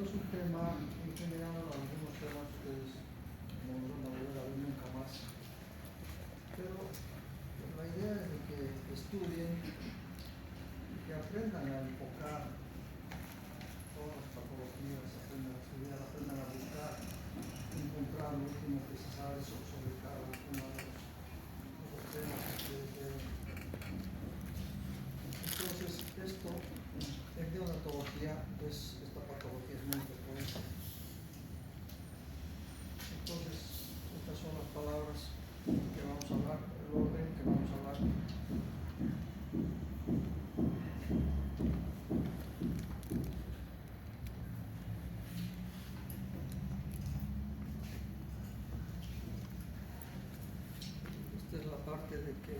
es un tema, en general, algunos temas ustedes no lo van a volver a ver nunca más. Pero la idea es de que estudien y que aprendan a enfocar todas las patologías, aprendan a estudiar, aprendan a buscar, encontrar lo último que se sabe sobre cada uno de los temas que ustedes ven. Entonces, esto, en neonatología, esta patología es muy frecuente. Entonces, estas son las palabras que vamos a hablar, el orden que vamos a hablar. Esta es la parte de que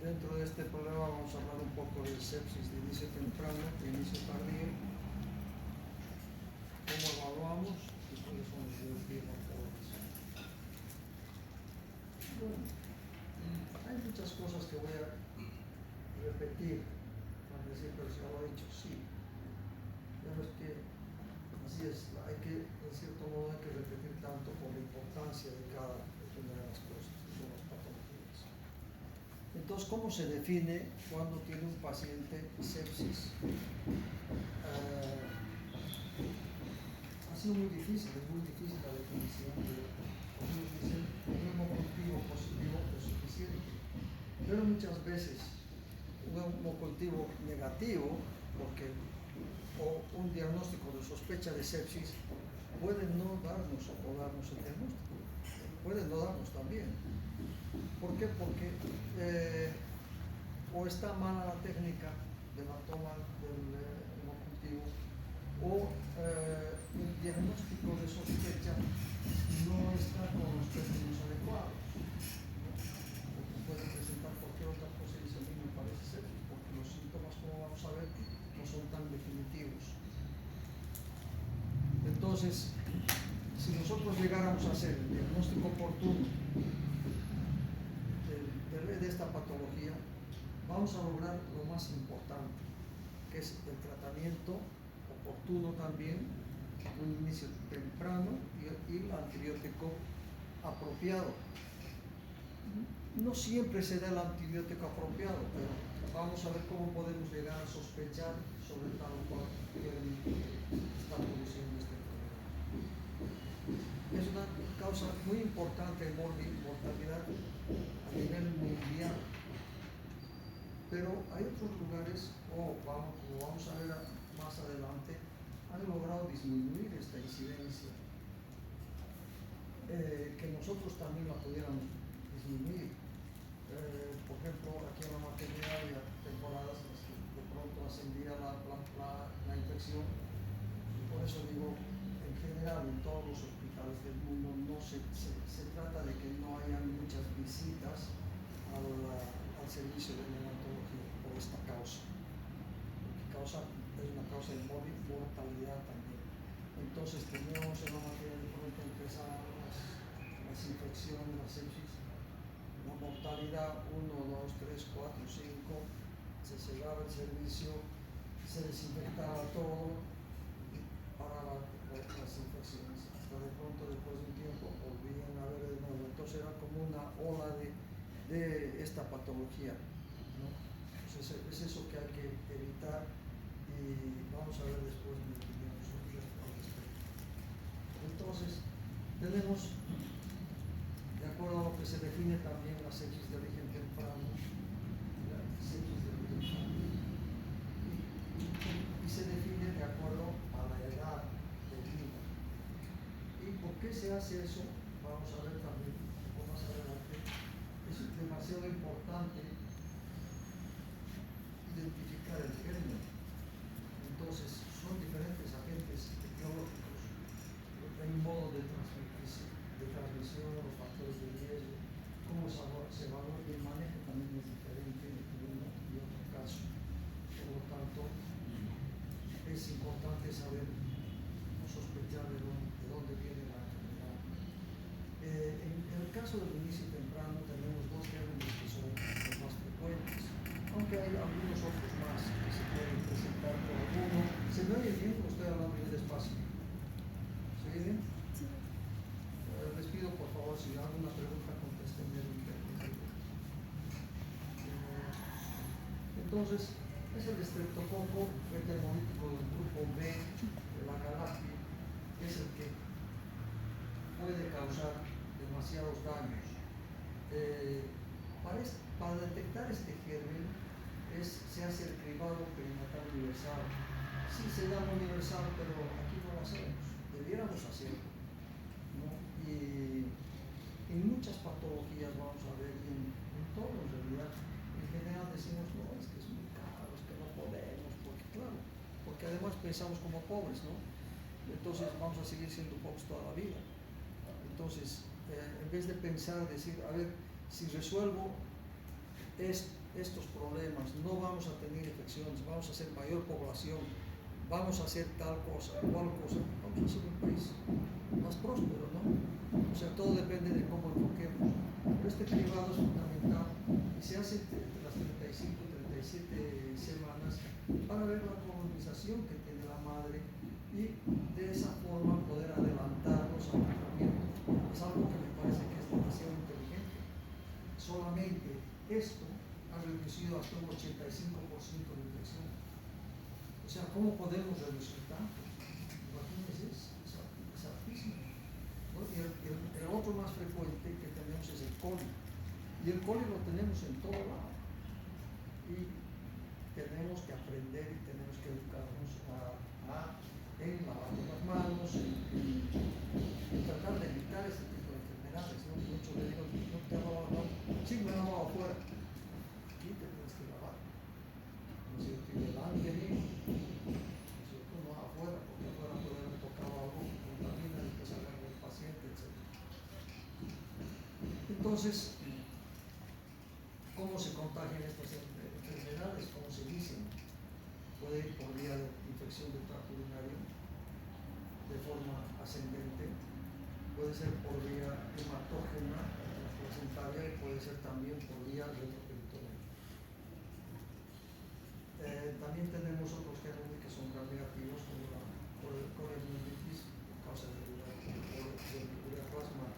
dentro de este problema vamos a hablar un poco del sepsis de inicio temprano, de inicio tardío, cómo evaluamos y cuáles son los biomarcadores. Bueno, hay muchas cosas que voy a repetir, para decir, pero si ya lo he dicho, sí. Ya ves que así es, hay que, en cierto modo, hay que repetir tanto por la importancia de cada una de las cosas, de las patologías. Entonces, ¿cómo se define cuando tiene un paciente sepsis? Ha sido muy difícil, es muy difícil la definición. Algunos dicen un hemocultivo positivo es suficiente, pero muchas veces un hemocultivo negativo, o un diagnóstico de sospecha de sepsis puede no darnos o darnos el diagnóstico, puede no darnos también. ¿Por qué? Porque o está mala la técnica de la toma del hemocultivo, o el diagnóstico de sospecha no está con los términos adecuados, ¿no? Porque puede presentar cualquier otra cosa y dice, a mí me parece sepsis, porque los síntomas, como vamos a ver, no son tan definitivos. Entonces, si nosotros llegáramos a hacer el diagnóstico oportuno de esta patología, vamos a lograr lo más importante, que es el tratamiento oportuno también, un inicio temprano y el antibiótico apropiado. No siempre se da el antibiótico apropiado, pero vamos a ver cómo podemos llegar a sospechar sobre tal o cual está produciendo este problema. Es una causa muy importante de mortalidad a nivel mundial, pero hay otros lugares, como vamos a ver más adelante, han logrado disminuir esta incidencia, que nosotros también la pudiéramos disminuir. Por ejemplo, aquí en la maternidad había temporadas en las que de pronto ascendía la infección, y por eso digo, en general, en todos los hospitales del mundo no se trata de que no haya muchas visitas al servicio de neonatología por esta causa, porque es una causa de mortalidad también. Entonces teníamos en la materia de pronto empezaban las infecciones, las sepsis, la mortalidad 1, 2, 3, 4, 5, se cerraba el servicio, se desinfectaba todo y paraban las infecciones. Hasta de pronto, después de un tiempo, volvían a ver de nuevo. Entonces era como una ola de esta patología, ¿no? Entonces es eso que hay que evitar, y vamos a ver después mi opinión sobre esto al respecto. Entonces, tenemos, de acuerdo a lo que se define también la sepsis de origen temprano, y se define de acuerdo a la edad de vida. ¿Y por qué se hace eso? Vamos a ver también un poco más adelante. Es demasiado importante identificar el germen. Entonces, son diferentes agentes etiológicos. Hay un modo de transmisión, los factores de riesgo, cómo se evalúa y el manejo también es diferente en uno y otro caso. Por lo tanto, es importante saber o sospechar de dónde viene la enfermedad. En el caso del inicio temprano tenemos dos gérmenes que son los más frecuentes, aunque hay algunos otros más que se pueden presentar por alguno. ¿Se me oye bien? Estoy hablando bien despacio. fácil. ¿Se viene? Les pido por favor, si hay alguna pregunta, contéstenme. Entonces, es el estreptococo entermolítico del grupo B de la galáctea, que es el que puede causar demasiados daños. Para detectar este germen se hace el cribado perinatal universal. Sí, se llama universal, pero aquí no lo hacemos. Debiéramos hacerlo, ¿no? Y en muchas patologías vamos a ver, y en todo en realidad, en general decimos, no, es que es muy caro, es que no podemos, porque claro, porque además pensamos como pobres, ¿no? Entonces vamos a seguir siendo pobres toda la vida. Entonces, en vez de pensar, decir, a ver, si resuelvo estos problemas, no vamos a tener infecciones, vamos a hacer mayor población, vamos a hacer tal cosa, cual cosa, vamos a ser un país más próspero, ¿no? O sea, todo depende de cómo enfoquemos. Pero este cribado es fundamental y se hace entre las 35 y 37 semanas para ver la colonización que tiene la madre y de esa forma poder adelantar los tratamientos. Es algo que me parece que es demasiado inteligente. Solamente esto ha reducido hasta un 85% de infección. O sea, ¿cómo podemos reducir tanto? Imagínense, es altísimo, ¿no? Y el otro más frecuente que tenemos es el coli. Y el coli lo tenemos en todo lado. Y tenemos que aprender y tenemos que educarnos en lavarnos las manos, en tratar de evitar este tipo de enfermedades, ¿no? Muchos le digo, no te has lavado las manos. Sí, me he lavado afuera. Aquí te tienes que lavar. No sé, que delante de mí, no afuera, porque afuera puede haber tocado algo que contamina y que salga del paciente, etc. Entonces, ¿cómo se contagian estas enfermedades? ¿Cómo se dicen? Puede ir por vía de infección del tracto urinario de forma ascendente, puede ser por vía hematógena placentaria y puede ser también por vía retroperitoneal. También tenemos otros gérmenes que son gram negativos, como la coriamnionitis, causa de ureaplasma,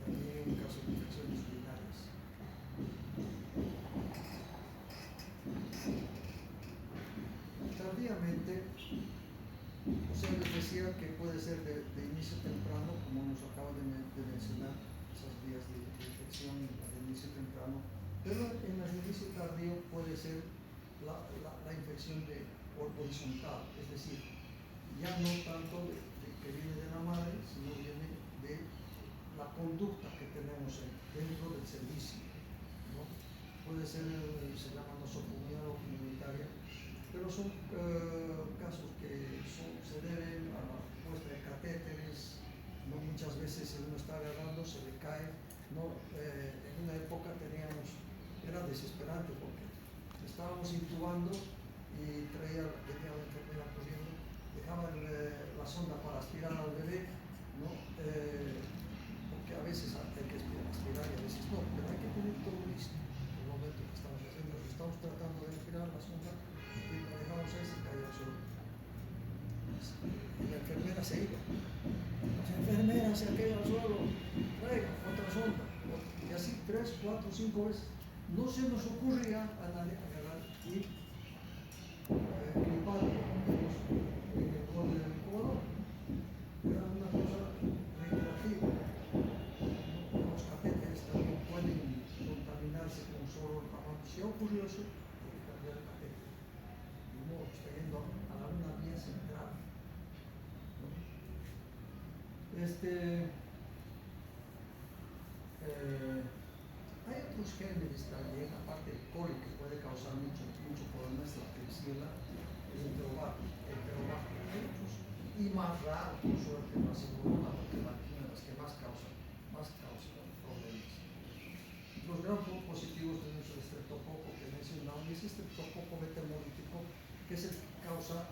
también en caso de infecciones urinarias. Tardíamente, o sea, les decía que puede ser de inicio temprano, como nos acaba de mencionar, esas vías de infección de inicio temprano, pero en las de inicio tardío puede ser la infección horizontal, es decir, ya no tanto que viene de la madre, sino viene de la conducta que tenemos dentro del servicio, ¿no? Puede ser, se llama nosopumia o comunitaria, pero son casos que se deben a la puesta de catéteres, ¿no? Muchas veces uno está agarrando, se le cae, ¿no? En una época era desesperante porque estábamos intubando y venía la enfermera corriendo, dejaba la sonda para aspirar al bebé, ¿no? Porque a veces hay que aspirar y a veces no, pero hay que tener todo listo en el momento que estamos haciendo. Estamos tratando de aspirar la sonda y la dejamos ahí, se caía al suelo. Y la enfermera se iba. La enfermera se caía al suelo, traiga otra sonda. Y así 3, 4, 5 veces. No se nos ocurría a nadie agarrar y gripar en el borde del incubador. Era una cosa recreativa. Los catéteres también pueden contaminarse con solo el jabón. Si ha ocurrido eso, hay que cambiar el catéter. De modo que está yendo a una vía central, ¿no? Hay otros gérmenes también, aparte del coli, que puede causar mucho problema, es la Klebsiella, el Enterobacter. Hay otros, y más raro, por suerte, la Pseudomonas, porque la es las que más causan problemas. Los gram positivos tenemos el estreptococo que mencionamos, y es el estreptococo metamolítico, que es el que causa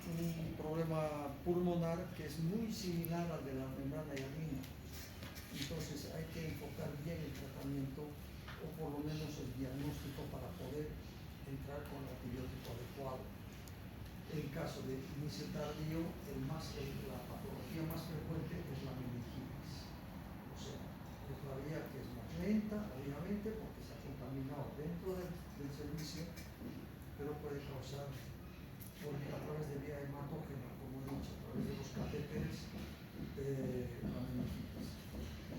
un problema pulmonar que es muy similar al de la membrana hialina. Entonces hay que enfocar bien el tratamiento o por lo menos el diagnóstico para poder entrar con el antibiótico adecuado. El caso de inicio tardío, la patología más frecuente es la meningitis. O sea, es la vía que es más lenta, obviamente, porque se ha contaminado dentro del servicio, pero puede causar, porque a través de vía hematógena, como he dicho, a través de los catéteres, la meningitis.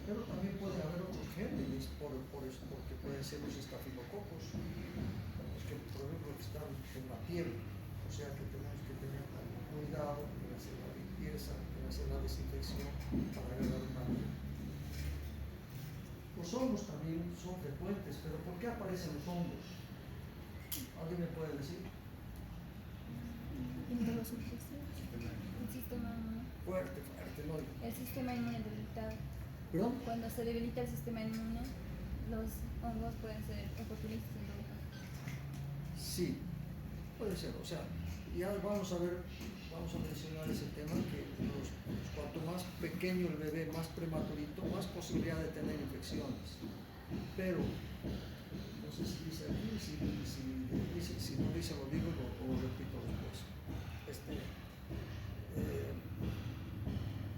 Pero también puede haber otros gérmenes, porque pueden ser los estafilococos, los que, por ejemplo, están en la piel. O sea que tenemos que tener también cuidado en hacer la limpieza, en hacer la desinfección para agarrar una vía. Los hongos también son frecuentes, pero ¿por qué aparecen los hongos? ¿Alguien me puede decir? El sistema inmune. Fuerte, no. El sistema inmune debilitado. ¿Perdón? Cuando se debilita el sistema inmune, los hongos pueden ser oportunistas en todo caso. Sí, puede ser. O sea, ya vamos a mencionar ese tema, que cuanto más pequeño el bebé, más prematurito, más posibilidad de tener infecciones. Pero, no sé si dice aquí, si no dice lo digo, lo repito después.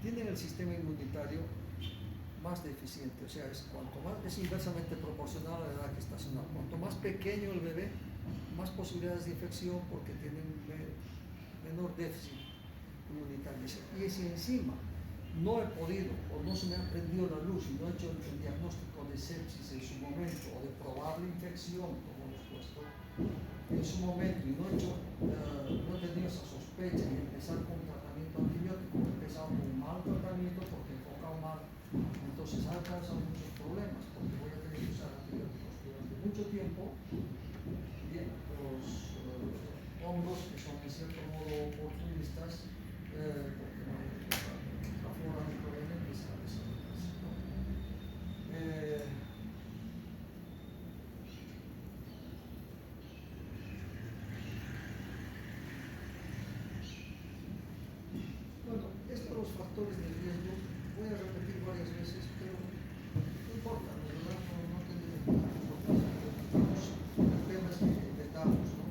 Tienen el sistema inmunitario más deficiente, o sea, es inversamente proporcional a la edad gestacional. Cuanto más pequeño el bebé, más posibilidades de infección porque tienen menor déficit inmunitario. Y si encima no he podido o no se me ha prendido la luz y no he hecho el diagnóstico de sepsis en su momento o de probable infección, como hemos puesto, en su momento, y no he tenido esa sospecha y empezar con tratamiento antibiótico, he empezado con un mal tratamiento porque he enfocado mal, entonces ha causado muchos problemas porque voy a tener que usar antibióticos durante mucho tiempo. Bien, los hongos que son en cierto modo oportunistas, porque la flora microbiana empieza a desarrollarse, ¿no? Bueno, estos son los factores de riesgo. Voy a repetir varias veces, pero no importa, la verdad no tiene importancia. El tema es que intentamos, ¿no?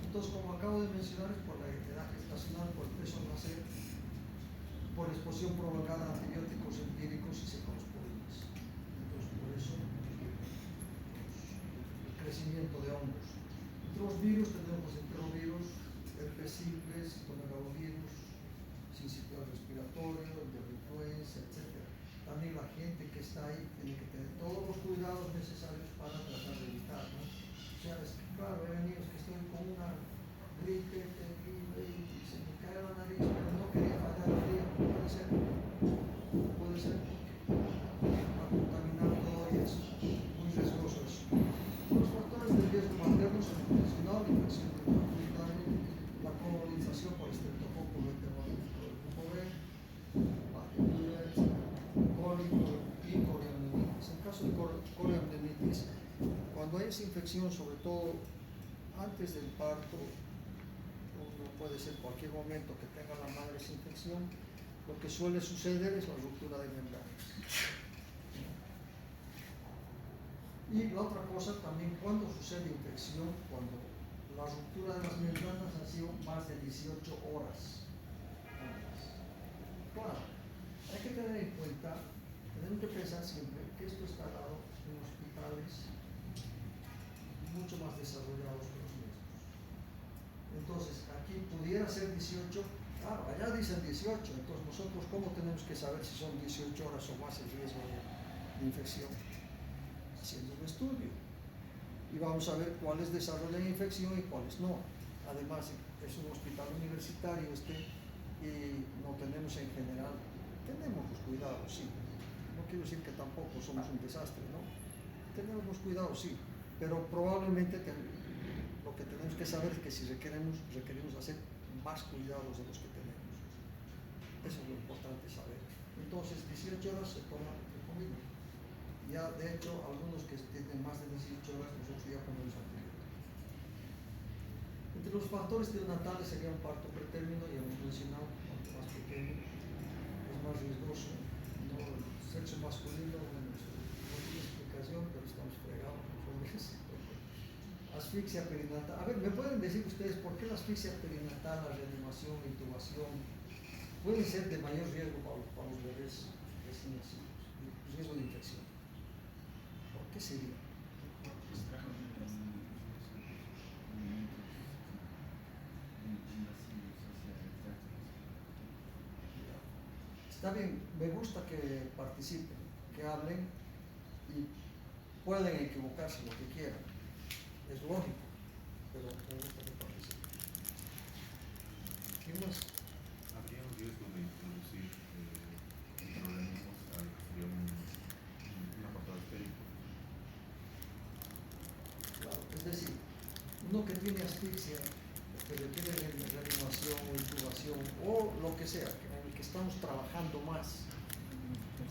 Entonces, como acabo de mencionar, es por la edad gestacional, por el peso al nacer, por exposición prolongada a antibióticos empíricos y cefalosporinas. Entonces, por eso el crecimiento de hongos. Entre los virus tenemos enterovirus, herpes simple, citomegalovirus, sincicial respiratorio, de la influenza, etc. También la gente que está ahí tiene que tener todos los cuidados necesarios para tratar de evitar, ¿no? O sea, es que claro, hay amigos que estoy con una gripe terrible y se me cae la nariz, pero no quería fallar el día. Puede ser porque está contaminado y es muy riesgoso eso. Los factores de riesgo maternos son la infección inmunitaria, la colonización por estreptococo enterovirus del grupo B, cólico y corioamnionitis. En caso de corioamnionitis, cuando hay esa infección, sobre todo antes del parto, no puede ser cualquier momento que tenga la madre esa infección, lo que suele suceder es la ruptura de membranas. Y la otra cosa también, cuando sucede infección, cuando la ruptura de las membranas ha sido más de 18 horas antes. Claro, hay que tener en cuenta, tenemos que pensar siempre que esto está dado en hospitales mucho más desarrollados que los nuestros. Entonces, aquí pudiera ser 18, claro, allá dicen 18, entonces nosotros ¿cómo tenemos que saber si son 18 horas o más el riesgo de infección? Haciendo un estudio. Y vamos a ver cuáles desarrollan infección y cuáles no. Además, es un hospital universitario y no tenemos en general, tenemos los cuidados, sí. No quiero decir que tampoco somos un desastre, ¿no? Tenemos los cuidados, sí, pero probablemente lo que tenemos que saber es que si requerimos hacer más cuidados de los que tenemos. Eso es lo importante saber. Entonces, 18 horas se toma el comida. Ya, de hecho, algunos que tienen más de 18 horas, nosotros ya ponemos antibióticos. Entre los factores neonatales sería un parto pretérmino, ya hemos mencionado, cuanto más pequeño, es más riesgoso. ¿No? El sexo masculino, bueno, no tiene explicación, pero estamos fregados los hombres. Ha asfixia perinatal. A ver, ¿me pueden decir ustedes por qué la asfixia perinatal, la reanimación, la intubación, pueden ser de mayor riesgo para los bebés recién nacidos? Riesgo de infección. ¿Por qué sería? Está bien, me gusta que participen, que hablen y pueden equivocarse lo que quieran. Es lógico, pero me gusta que participen. ¿Qué más? Habría un riesgo de introducir microorganismos al sería un apartado estérico. Claro, es decir, uno que tiene asfixia, que requiere reanimación o intubación o lo que sea, en el que estamos trabajando más,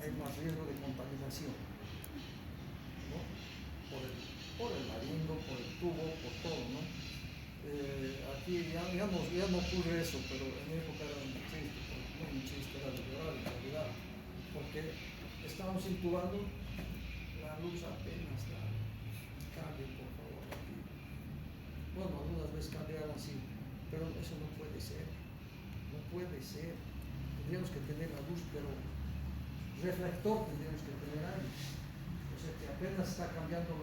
hay más riesgo de contaminación, ¿no? Por el laringo, por el tubo, por todo, ¿no? Aquí ya no ocurre eso, pero en mi época era un chiste, no un chiste, era de llorar en realidad, porque estábamos intubando, la luz apenas la cambie, por favor, aquí. Bueno, algunas veces cambiaban así, pero eso no puede ser, no puede ser. Tendríamos que tener la luz, pero reflector tendríamos que tener ahí. O sea que apenas está cambiando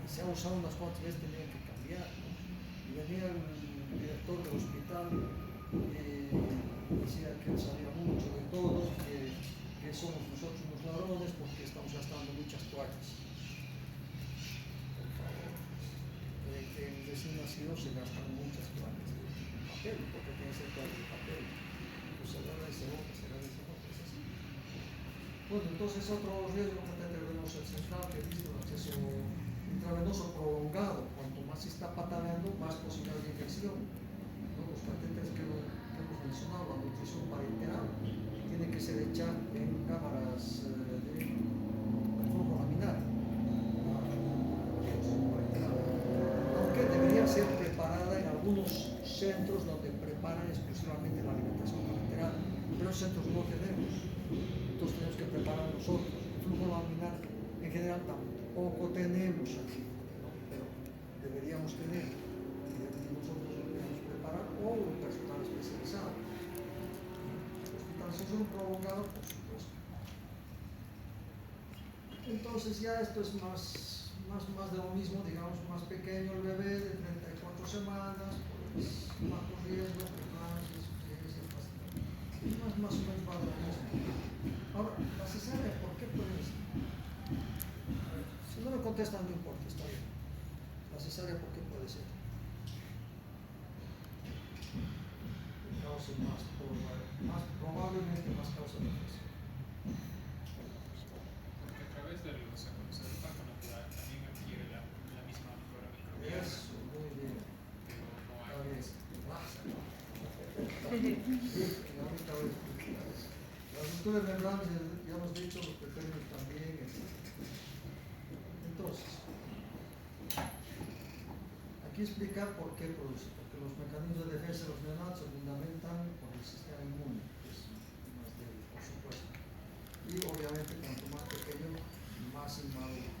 se ha usado unas cuantas veces, tenía que cambiar, ¿no? Y venía el director del hospital y decía que él sabía mucho de todo, que somos nosotros unos ladrones porque estamos gastando muchas toallas. Por favor, en recién nacido se gastan muchas toallas de papel, porque tiene que ser toallas de papel. Pues se agarra y se bota, es así. Bueno, entonces otro riesgo que tenemos el central, que dice el acceso intravenoso prolongado. Cuanto más se está pataleando, más posibilidad de infección, ¿no? Los catéteres que hemos mencionado, la nutrición parenteral, tiene que ser hecha en cámaras de flujo laminar, aunque debería ser preparada en algunos centros donde preparan exclusivamente la alimentación parenteral, pero centros no tenemos, entonces tenemos que preparar nosotros. El flujo laminar en general tampoco tenemos aquí, ¿no? Pero deberíamos tener, y nosotros lo deberíamos preparar, o un personal especializado. Hospitalización prolongada, por supuesto. Entonces ya esto es más de lo mismo, digamos, más pequeño el bebé de 34 semanas, pues bajo riesgo, más o menos va de lo mismo. Ahora, la cesárea, ¿por qué puede ser? Si no me contestan, no importa, está bien. La cesárea, ¿por qué puede ser? Causa probablemente más causa de infección. Porque a través del parto natural también adquiere la misma flora microbiana. Eso, muy bien. Pero no hay. Está bien. Ahorita voy a explicar eso. Las rupturas membranas, ya hemos dicho, los pretéritos también, etc. Entonces, aquí explicar por qué produce, porque los mecanismos de defensa de los neonatos se fundamentan por el sistema inmune, que es más débil, por supuesto. Y obviamente, cuanto más pequeño, más inmaduro.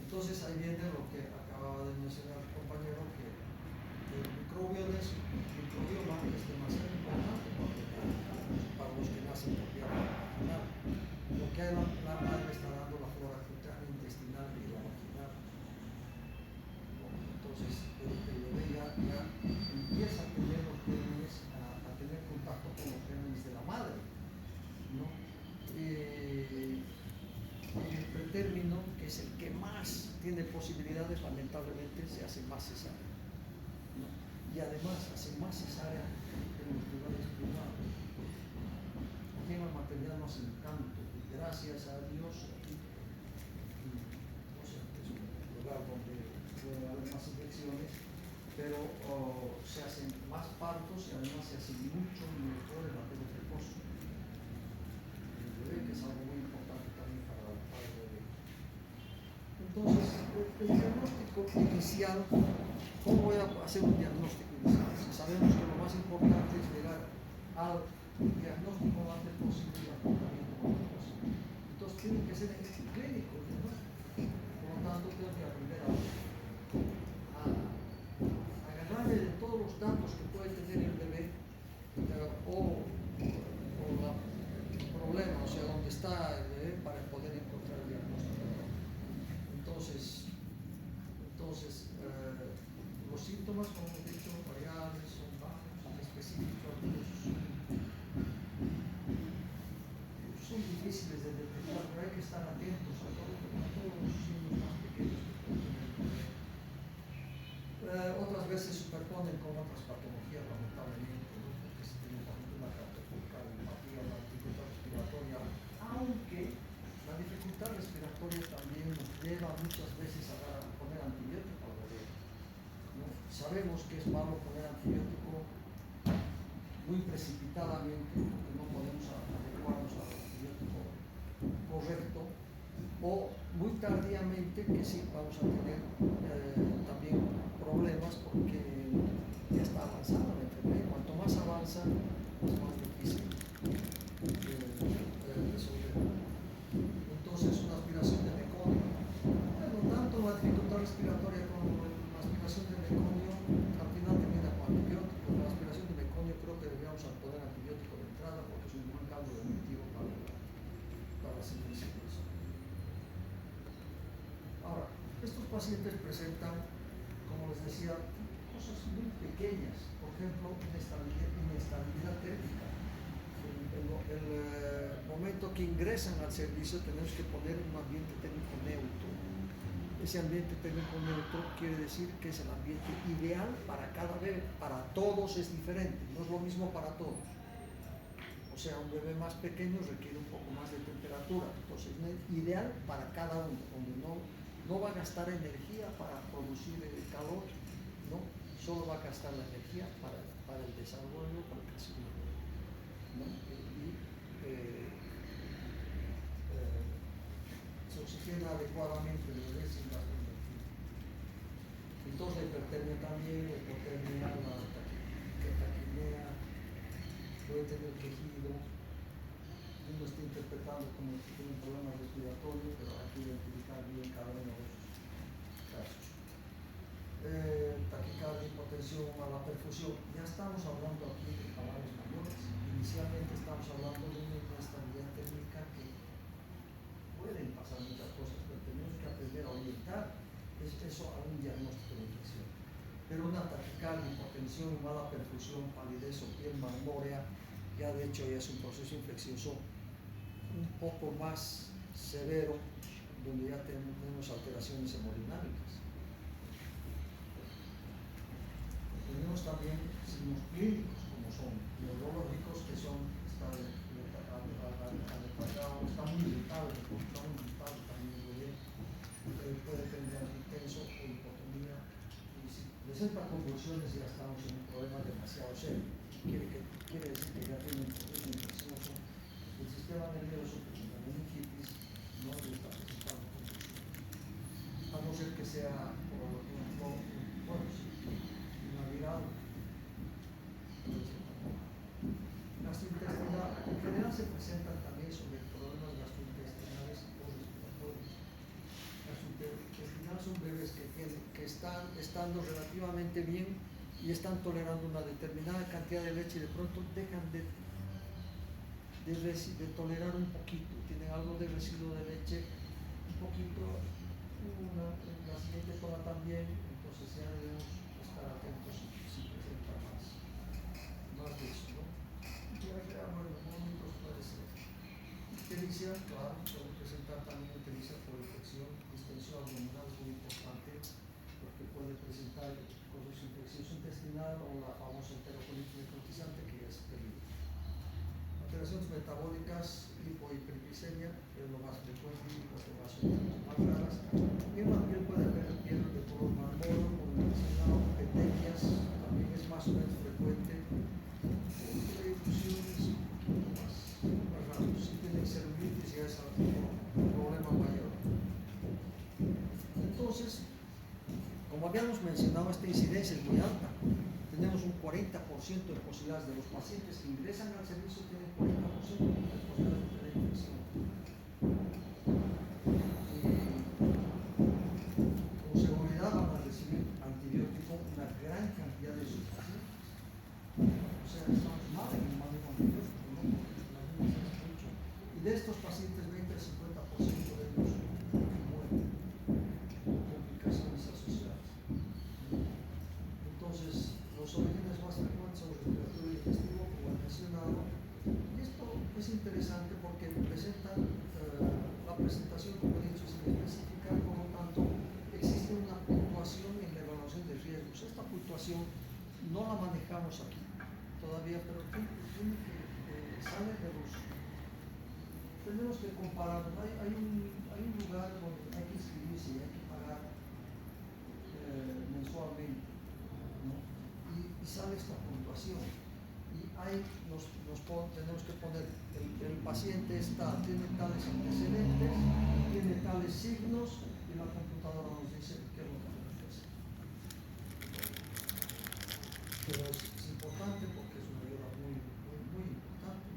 Entonces, ahí viene lo que acababa de mencionar el compañero, que el microbioma es demasiado importante para los que nacen por vía vaginal. Lo que hay la madre está dando la flora cutánea, intestinal y la vaginal. Entonces el bebé ya empieza a tener los gérmenes, a tener contacto con los gérmenes de la madre, ¿no? Y el pretérmino, que es el que más tiene posibilidades, lamentablemente se hace más cesárea, ¿no? Y además hace más cesárea en los lugares privados. Aquí en la maternidad no hacen tanto, y gracias a Dios, aquí, no sé, es un lugar donde puede haber más infecciones, pero se hacen más partos y además se hace mucho mejor el apego precoz. El bebé, que es algo muy importante también para el bebé. Entonces, el diagnóstico inicial, ¿cómo voy a hacer un diagnóstico inicial? Si sabemos que lo más importante es llegar al diagnóstico lo antes posible y al tratamiento lo antes posible. Entonces, tiene que ser clínico el diagnóstico. Por lo tanto, tengo que aprender a Entonces, los síntomas, como hemos dicho, variables, son bajos, son específicos, son difíciles de detectar, pero hay que estar atentos a todos los signos más pequeños que pueden tener. Otras veces se superponen con otras patologías, lamentablemente, ¿no? Porque se tiene, por ejemplo, una cardiopatía, una dificultad respiratoria, aunque la dificultad respiratoria también nos lleva muchas veces a poner antibiótico al bebé, ¿no? Sabemos que es malo poner antibiótico muy precipitadamente, porque no podemos adecuarnos al antibiótico correcto, o muy tardíamente, que sí vamos a tener también problemas porque ya está avanzada la enfermedad. Cuanto más avanza, es más difícil resolver. Entonces, una aspiración de meconio, bueno, tanto la dificultad respiratoria como la aspiración de meconio, al final termina con antibióticos. La aspiración de meconio creo que deberíamos poner antibiótico de entrada porque es un buen caldo de cultivo para las infecciones. Ahora, estos pacientes presentan, como les decía, cosas muy pequeñas, por ejemplo, inestabilidad térmica. El momento que ingresan al servicio tenemos que poner un ambiente térmico neutro. Ese ambiente térmico neutro quiere decir que es el ambiente ideal para cada bebé. Para todos es diferente, no es lo mismo para todos. O sea, un bebé más pequeño requiere un poco más de temperatura, entonces es ideal para cada uno, donde no va a gastar energía para producir el calor, ¿no? Solo va a gastar la energía para el desarrollo, para el crecimiento, ¿no? Se oxigena adecuadamente el bebé sin gasto de energía. Entonces la hipertermia también, la hipotermia, la taquipnea, puede tener quejido. Uno está interpretando como que tiene un problema respiratorio, pero hay que identificar bien cada uno de esos casos. Taquicardia, hipotensión, mala perfusión. Ya estamos hablando aquí de palabras mayores. Inicialmente estamos hablando de una inestabilidad térmica que pueden pasar muchas cosas, pero tenemos que aprender a orientar eso a un diagnóstico de infección. Pero una taquicardia, hipotensión, mala perfusión, palidez o piel marmórea, ya de hecho ya es un proceso infeccioso un poco más severo, donde ya tenemos alteraciones hemodinámicas. Tenemos también signos clínicos, como son neurológicos, que son está muy irritable, también puede tener intenso o hipotonía. Y si presenta convulsiones, ya estamos en un problema demasiado serio. Quiere decir que ya tiene un proceso infeccioso. El sistema nervioso, como la meningitis, no le está presentando convulsiones. A no ser que sea, por ejemplo, una viral. Gastrointestinal, en general se presentan también sobre problemas gastrointestinales o respiratorios. Gastrointestinal son bebés que están estando relativamente bien y están tolerando una determinada cantidad de leche y de pronto dejan de tolerar un poquito, tienen algo de residuo de leche, un poquito, la siguiente toma también, entonces ya debemos estar atentos si presenta más de eso, ¿no? Bueno, momentos puede ser. Ictericia, claro, puede presentar también ictericia por infección, distensión abdominal es muy importante porque puede presentar cosas infeccioso intestinal o la famosa enterocolitis necrotizante que ya es terrible. Alteraciones metabólicas, hipohiperglicemia, que es lo más frecuente y las demás son más raras. Y en la piel puede haber piel de color marmoro, como mencionado, petecias, también es más o menos frecuente. Ilusiones, más raro. Si tiene celulitis ya es un problema mayor. Entonces, como habíamos mencionado, esta incidencia es muy alta. Tenemos un 40% de posibilidades de los pacientes que ingresan al servicio tienen 40% de posibilidades de tener infección. Con seguridad van a recibir antibiótico una gran cantidad de sus pacientes. O sea, estamos mal en el manejo antibiótico, ¿no? Porque las líneas es mucho. Y de estos pacientes, 20 al 50% de ellos mueren con complicaciones asociadas. puntuación no la manejamos aquí todavía, pero tiene que sale de los... Tenemos que comparar, hay un lugar donde hay que inscribirse y hay que pagar mensualmente, ¿no? Y sale esta puntuación. Y ahí tenemos que poner, el paciente tiene tales antecedentes, tiene tales signos, y la computadora nos dice qué es lo que tenemos que hacer. Pero es importante porque es una ayuda muy importante.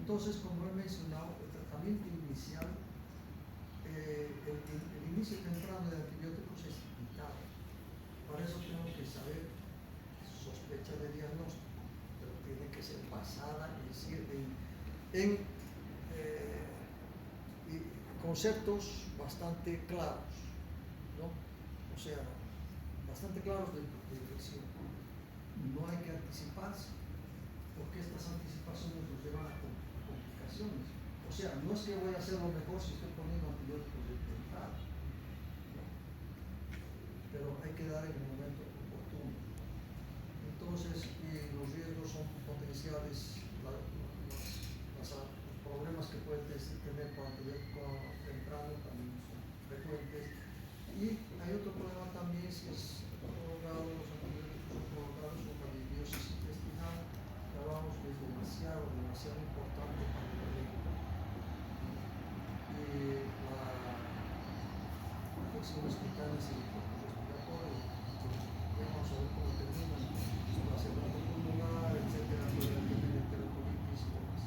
Entonces, como he mencionado, el tratamiento inicial, el inicio temprano de antibióticos es vital. Para eso tenemos que saber sospecha de diagnóstico, pero tiene que ser basada en conceptos bastante claros, ¿no? O sea, bastante claros de infección. No hay que anticiparse, porque estas anticipaciones nos llevan a complicaciones. O sea, no es que voy a hacer lo mejor si estoy poniendo antibióticos de entrada, ¿no? Pero hay que dar en el momento oportuno. Entonces, los riesgos son potenciales, los problemas que puede tener con antibiótico temprano también son frecuentes. Y hay otro problema también si es prolongado, los antibióticos son prolongados con la disbiosis intestinal, que hablamos que es demasiado importante para el organismo. Y la infecciones cutáneas y respiratorio, vamos a ver cómo terminan, la segunda pulmonar, etcétera, puede tener enterocolitis y demás.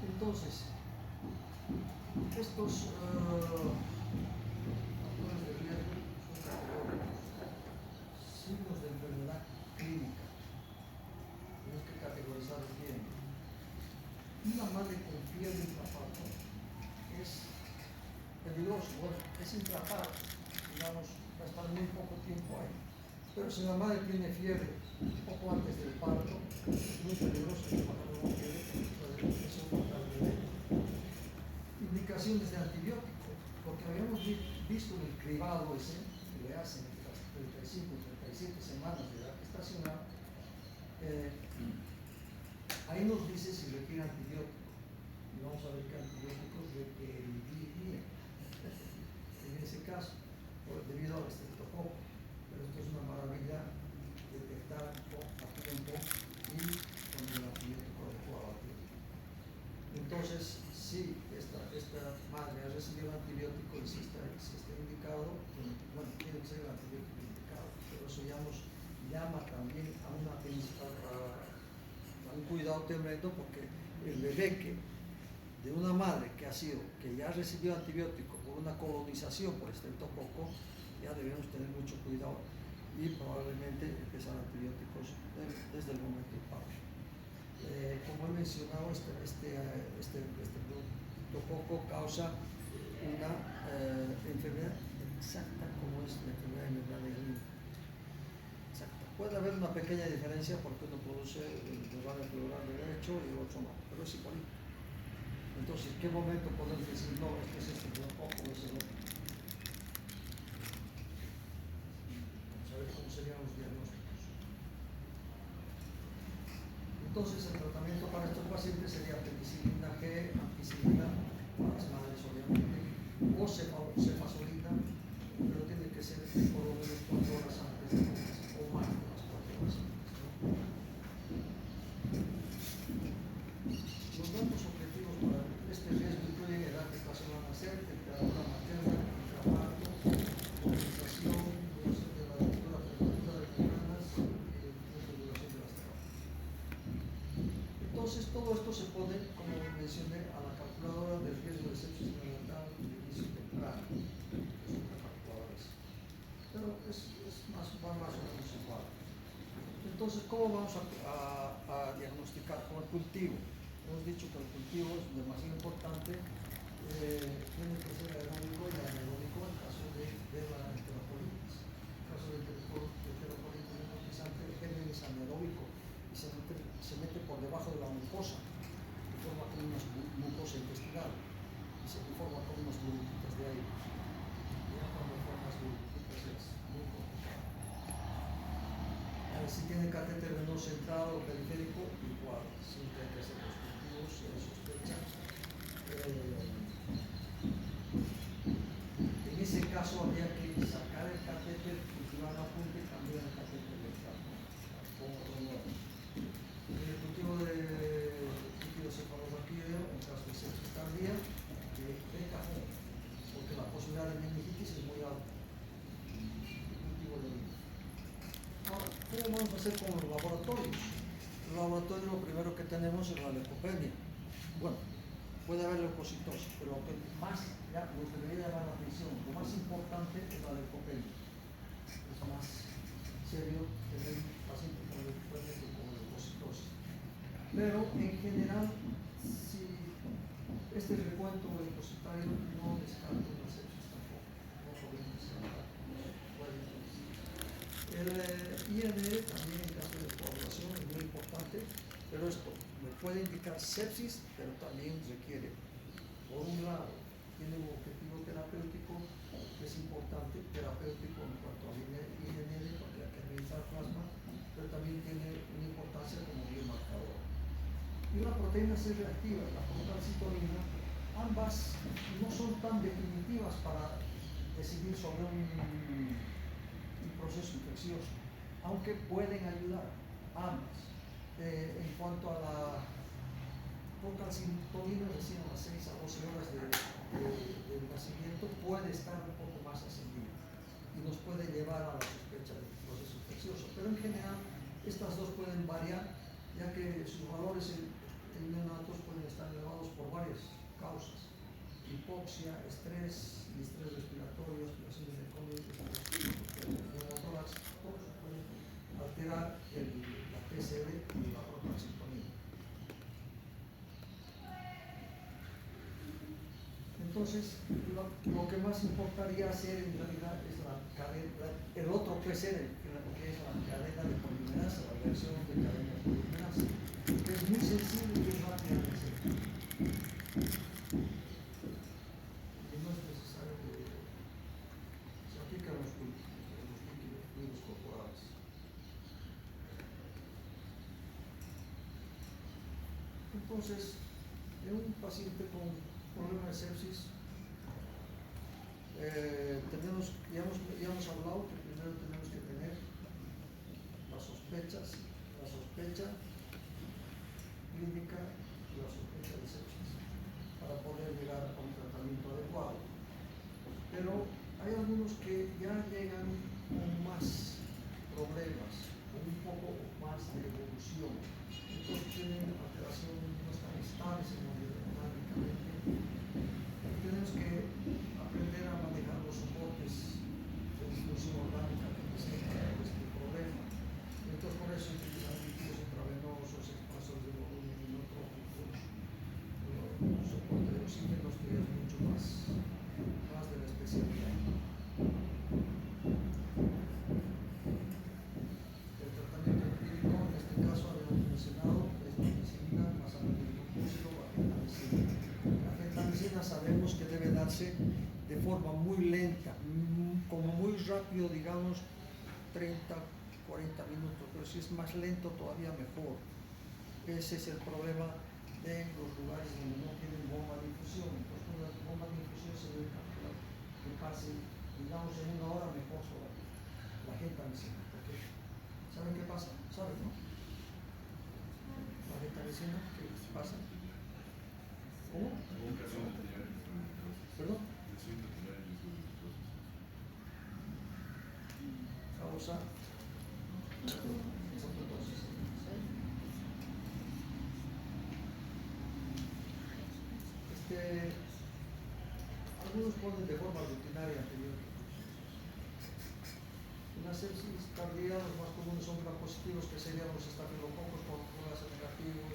Entonces, estos factores de riesgo son categóricos. Signos de enfermedad clínica, tenemos que categorizarlos bien. Una madre con fiebre intraparte es peligroso, bueno, es intraparte, digamos, va a estar muy poco tiempo ahí. Pero si la madre tiene fiebre un poco antes del parto, es muy peligroso que bajar una fiebre, puede ser fatal de bebé. Indicaciones de antibiótico, porque habíamos visto en el cribado ese que le hacen las 35, 37 semanas de edad gestacional, ahí nos dice si requiere antibiótico. Y vamos a ver qué antibióticos requeriría en ese caso, debido al estreptococo. Pero esto es una maravilla detectar a tiempo y con el antibiótico adecuado a tiempo. Entonces, si esta madre ha recibido el antibiótico y si está indicado, bueno, tiene que ser el antibiótico indicado, pero eso ya nos llama también a un cuidado tremendo, porque el bebé de una madre que ya recibió antibiótico por una colonización por estreptococo, ya debemos tener mucho cuidado y probablemente empezar antibióticos desde el momento del parto. Como he mencionado, este estreptococo causa una enfermedad exacta como es la enfermedad de membrana hemorrágica. Exacta. Puede haber una pequeña diferencia porque uno produce el derrame pleural derecho y el otro no, pero es igual. Entonces, ¿en qué momento podemos decir no, este es estreptococo o es el otro? Vamos a ver cómo serían los diagnósticos. Entonces, el tratamiento para estos pacientes sería penicilina G, ampicilina, para las madres obviamente, o cefazolina, pero tiene que ser por lo menos 4 horas antes de nacer, o más de las 4 horas antes, ¿no? Los datos objetivos para este riesgo incluyen edad gestacional al nacer, temperatura materna, intraparto, colonización, duración de la lectura prematura de membranas y duración de las terapias. Entonces, todo esto se pone, como mencioné, a la calculadora del riesgo de sepsis neonatal de inicio temprano. Es otra calculadora esa. Pero va más o menos igual. Entonces, ¿cómo vamos a diagnosticar? Con el cultivo. Hemos dicho que el cultivo es demasiado importante. Tiene que ser aeróbico y anaeróbico en caso de la enterocolitis. En caso de enterocolitis necrotizante, el germen es anaeróbico y se mete por debajo de la mucosa y forma como una mucosa intestinal y se forma como unas burbujitas de aire. Ya cuando formas burbujitas es muy tiene catéter venoso central o periférico, igual, siempre hay que hacer los cultivos, si hay sospecha. En ese caso habría que sacar el catéter, cultivar la punta y cambiar el catéter ventral, ¿no? En el cultivo de líquido cefalorraquídeo, en caso de sepsis tardía, de cajón, porque la posibilidad de meningitis es muy alta. Cultivo de líquido. Ahora, ¿cómo vamos a hacer con los laboratorios? Los laboratorios lo primero que tenemos es la leucopenia. Bueno, puede haber leucocitosis, pero lo que debería llamar la atención, lo más importante es la leucopenia. Es más serio tener pacientes con leucopenia que con leucocitosis. Pero en general, si este recuento leucocitario no descarta una sepsis tampoco, no podemos descartar. El INE también en caso de coagulación es muy importante, pero esto me puede indicar sepsis, pero también requiere, por un lado, tiene un objetivo terapéutico que es importante, terapéutico en cuanto al INN, porque hay que revisar plasma, pero también tiene una importancia como biomarcador. Y la proteína C reactiva, la procalcitonina, ambas no son tan definitivas para decidir sobre un proceso infeccioso, aunque pueden ayudar ambas. En cuanto a la procalcitonina, recién a las 6 a 12 horas del nacimiento, puede estar un poco más ascendida y nos puede llevar a la sospecha del proceso infeccioso, pero en general estas dos pueden variar, ya que sus valores en neonatos pueden estar elevados por varias causas: hipoxia, estrés y estrés respiratorio, aspiración de cólico, neumotórax, todos pueden alterar la TSL y la procalcitonina. Entonces, lo que más importaría hacer en realidad es el otro PCR, que es la cadena de polimerasa, la reacción de cadena de polimerasa, que es muy sensible y es rápida de hacer. Y no es necesario que se aplique a los líquidos corporales. Entonces, en un paciente con problema de sepsis, ya hemos hablado que primero tenemos que tener la sospecha clínica y la sospecha de sepsis para poder llegar a un tratamiento adecuado. Pero hay algunos que ya llegan con más problemas, con un poco más de evolución. Entonces tienen alteración, no están estables hemodinámicamente. Tenemos que aprender a manejar los soportes de disfunción orgánica que presentan este problema. Entonces por eso utilizan líquidos intravenosos, expansores de volumen inotrópicos, soporte de oxígeno, que es mucho más de la especialidad. El tratamiento empírico, en este caso habíamos mencionado, es la penicilina, masametilglucósido, la gentamicina. La gentamicina sabemos que debe darse de forma muy lenta, como muy rápido, digamos 30, 40 minutos, pero si es más lento todavía mejor. Ese es el problema de los lugares donde no tienen bomba de infusión. Entonces con la bomba de infusión se debe calcular que pase, digamos, en una hora mejor todavía. La gentamicina, porque ¿saben qué pasa? ¿Saben, no? La gentamicina, ¿qué pasa? ¿Cómo? ¿Perdón? Causa algunos ponen de forma rutinaria anterior. En la sepsis tardía los más comunes son gram-positivos, que serían los estafilococos con pruebas negativos,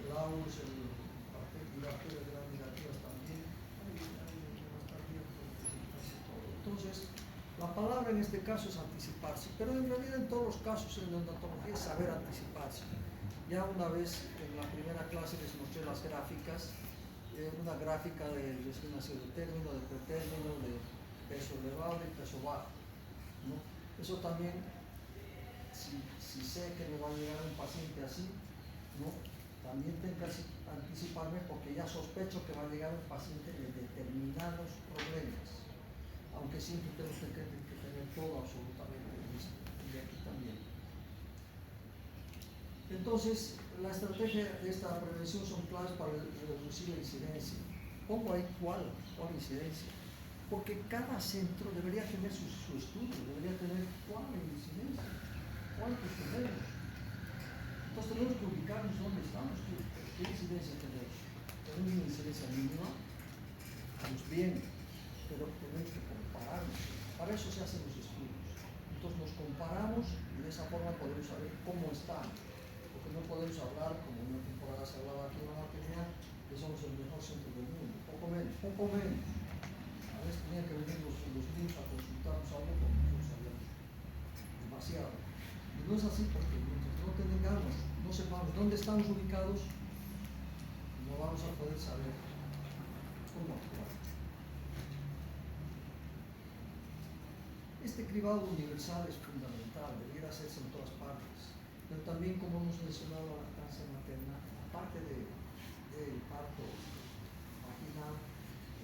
el AUS, y bacterias gram negativas también. Entonces, la palabra en este caso es anticiparse, pero en realidad en todos los casos en neonatología es saber anticiparse. Ya una vez en la primera clase les mostré las gráficas, una gráfica del recién nacido de término, de pretérmino, de peso elevado y peso bajo, ¿no? Eso también si sé que me va a llegar un paciente así, ¿no? También tengo que anticiparme porque ya sospecho que va a llegar un paciente de determinados problemas, aunque siempre tengo que tener todo absolutamente listo, y aquí también. Entonces, la estrategia de esta prevención son claves para reducir la incidencia. Pongo ahí cuál incidencia, porque cada centro debería tener su estudio, debería tener cuál incidencia, cuántos tenemos. Entonces tenemos que ubicarnos dónde estamos, qué incidencia tenemos. Tenemos una incidencia mínima, estamos bien, pero tenemos que compararnos. Para eso se hacen los estudios. Entonces nos comparamos y de esa forma podemos saber cómo estamos. Porque no podemos hablar, como en una temporada se hablaba aquí en la maternidad, que somos el mejor centro del mundo. Poco menos. A veces tenían que venir los niños a consultarnos algo porque nosotros sabíamos demasiado. Y no es así porque mientras no tengamos, no sepamos dónde estamos ubicados, no vamos a poder saber cómo actuar. Este cribado universal es fundamental, debiera hacerse en todas partes, pero también, como hemos mencionado, la lactancia materna, aparte del parto vaginal,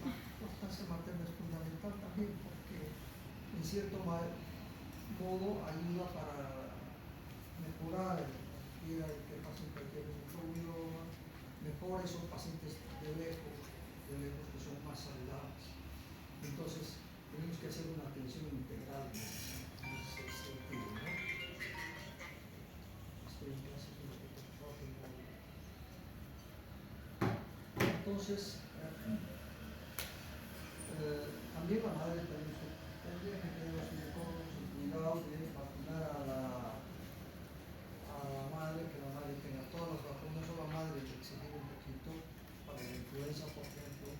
la lactancia materna es fundamental también porque en cierto modo ayuda para mejorar que el paciente tiene un microbioma, mejor esos pacientes de lejos que son más saludables. Entonces tenemos que hacer una atención integral en ese sentido, ¿no? Estoy en clase con entonces también la madre tendría que tener los ginecólogos el cuidado de vacunar a la madre, que la madre tenga todas las vacunas, o la madre que exigir un poquito para la influenza, por ejemplo,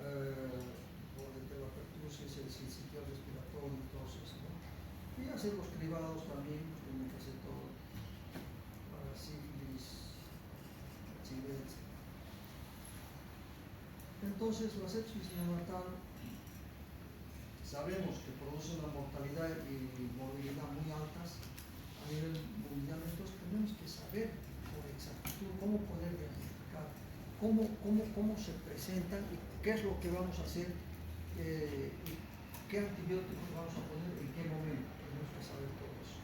o de la pertusis, el sitio respiratorio y todo eso, ¿no? Y hacer los cribados también, tienen que hacer todo para sífilis, HIV. Entonces, la sepsis neonatal sabemos que produce una mortalidad y morbilidad muy altas a nivel mundial, entonces tenemos que saber con exactitud cómo poder identificar, cómo se presentan y qué es lo que vamos a hacer, y qué antibióticos vamos a poner en qué momento. Tenemos que saber todo eso,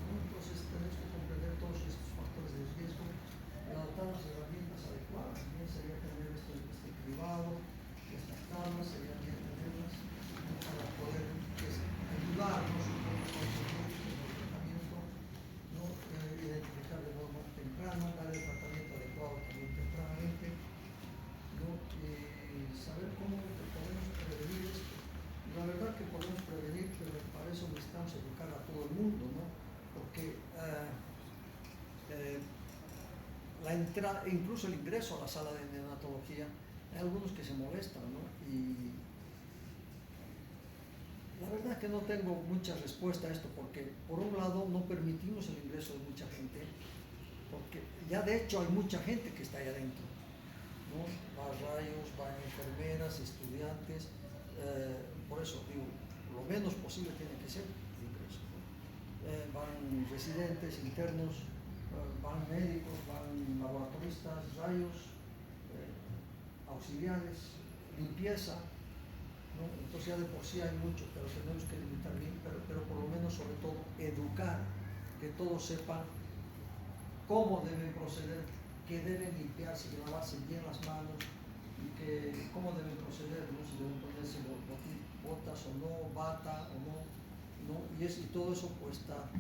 ¿no? Entonces tenemos que comprender todos estos factores de riesgo y adoptar las herramientas adecuadas. Bien sería tener este cribado, estas camas, sería bien tenerlas, ¿no? Para poder ayudarnos un poco con el tratamiento, ¿no? Identificar de forma temprana, dar el tratamiento adecuado también tempranamente, ¿no? Y saber cómo podemos prevenir esto. Y la verdad que podemos prevenir, pero para eso necesitamos educar a todo el mundo, ¿no? Porque incluso el ingreso a la sala de neonatología, hay algunos que se molestan, ¿no? Y la verdad es que no tengo mucha respuesta a esto, porque por un lado no permitimos el ingreso de mucha gente, porque ya de hecho hay mucha gente que está ahí adentro, ¿no? Van rayos, van enfermeras, estudiantes, por eso digo, lo menos posible tiene que ser el ingreso, ¿no? Van residentes, internos, van médicos, van laboratoristas, rayos, auxiliares, limpieza, ¿no? Entonces ya de por sí hay mucho, pero tenemos que limitar bien, pero por lo menos sobre todo educar, que todos sepan cómo deben proceder, que deben limpiarse, que lavarse bien las manos y que cómo deben proceder, ¿no? Si deben ponerse botas o no, bata o no, ¿no? Y todo eso cuesta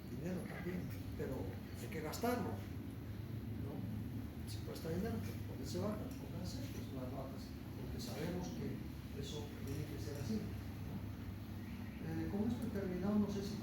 dinero también, pero hay que gastarlo, ¿no? Si cuesta dinero, pues ponerse batas, pónganse pues las batas, porque sabemos que eso tiene que ser así, ¿no? Con esto he terminado, no sé si